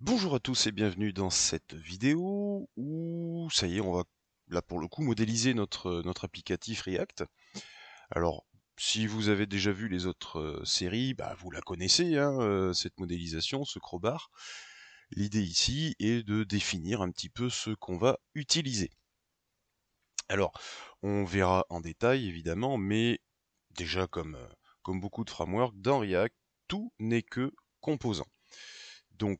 Bonjour à tous et bienvenue dans cette vidéo où ça y est, on va là pour le coup modéliser notre applicatif React. Alors, si vous avez déjà vu les autres séries, bah, vous la connaissez, hein, cette modélisation, ce crowbar. L'idée ici est de définir un petit peu ce qu'on va utiliser. Alors, on verra en détail évidemment, mais déjà comme beaucoup de frameworks, dans React, tout n'est que composant. Donc,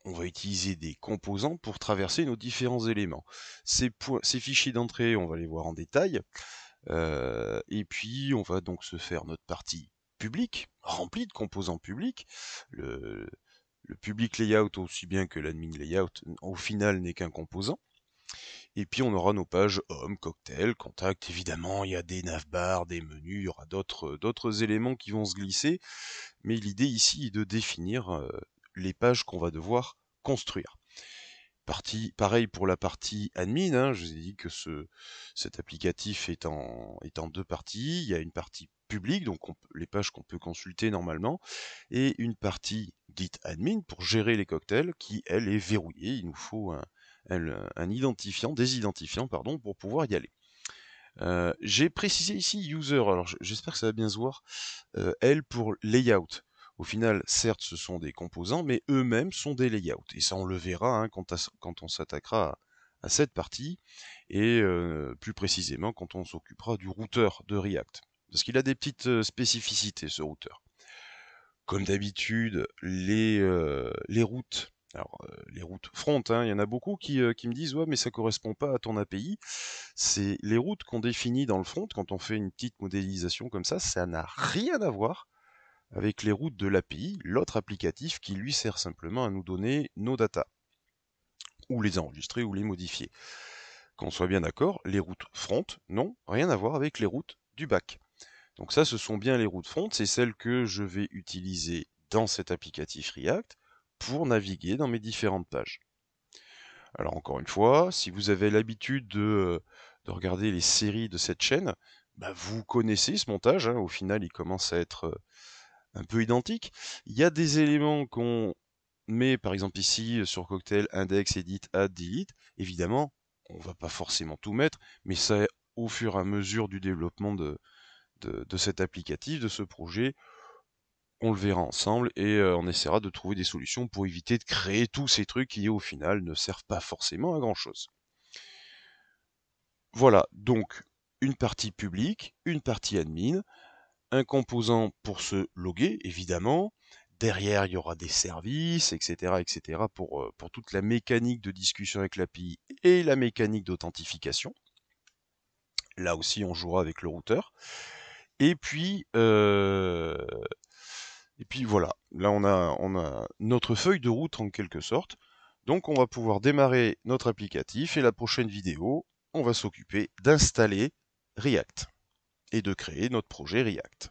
on va utiliser des composants pour traverser nos différents éléments. Ces fichiers d'entrée, on va les voir en détail. Et puis, on va donc se faire notre partie publique, remplie de composants publics. Le, le public layout, aussi bien que l'admin layout, au final n'est qu'un composant. Et puis, on aura nos pages home, cocktail, contact. Évidemment, il y a des navbars, des menus, il y aura d'autres éléments qui vont se glisser. Mais l'idée ici est de définir les pages qu'on va devoir construire. Pareil pour la partie admin, hein, je vous ai dit que cet applicatif est en deux parties. Il y a une partie publique, donc les pages qu'on peut consulter normalement, et une partie dite admin pour gérer les cocktails qui, elle, est verrouillée. Il nous faut un identifiant, des identifiants, pardon, pour pouvoir y aller. J'ai précisé ici user, alors j'espère que ça va bien se voir, L pour layout. Au final, certes, ce sont des composants, mais eux-mêmes sont des layouts. Et ça, on le verra hein, quand on s'attaquera à cette partie, et plus précisément quand on s'occupera du routeur de React. Parce qu'il a des petites spécificités, ce routeur. Comme d'habitude, les routes, alors les routes front, hein, il y en a beaucoup qui me disent « Ouais, mais ça correspond pas à ton API ». C'est les routes qu'on définit dans le front, quand on fait une petite modélisation comme ça n'a rien à voir avec les routes de l'API, l'autre applicatif qui lui sert simplement à nous donner nos datas, ou les enregistrer ou les modifier. Qu'on soit bien d'accord, les routes front n'ont rien à voir avec les routes du back. Donc ça, ce sont bien les routes front, c'est celles que je vais utiliser dans cet applicatif React pour naviguer dans mes différentes pages. Alors encore une fois, si vous avez l'habitude de regarder les séries de cette chaîne, bah vous connaissez ce montage, hein, au final il commence à être un peu identique. Il y a des éléments qu'on met, par exemple ici, sur Cocktail, index, edit, add, delete. Évidemment, on va pas forcément tout mettre, mais ça, au fur et à mesure du développement de cet applicatif, de ce projet, on le verra ensemble et on essaiera de trouver des solutions pour éviter de créer tous ces trucs qui, au final, ne servent pas forcément à grand-chose. Voilà, donc une partie publique, une partie admin, un composant pour se loguer, évidemment. Derrière, il y aura des services, etc. pour toute la mécanique de discussion avec l'API et la mécanique d'authentification. Là aussi, on jouera avec le routeur. Et puis, voilà. Là, on a notre feuille de route en quelque sorte. Donc, on va pouvoir démarrer notre applicatif et la prochaine vidéo, on va s'occuper d'installer React et de créer notre projet React.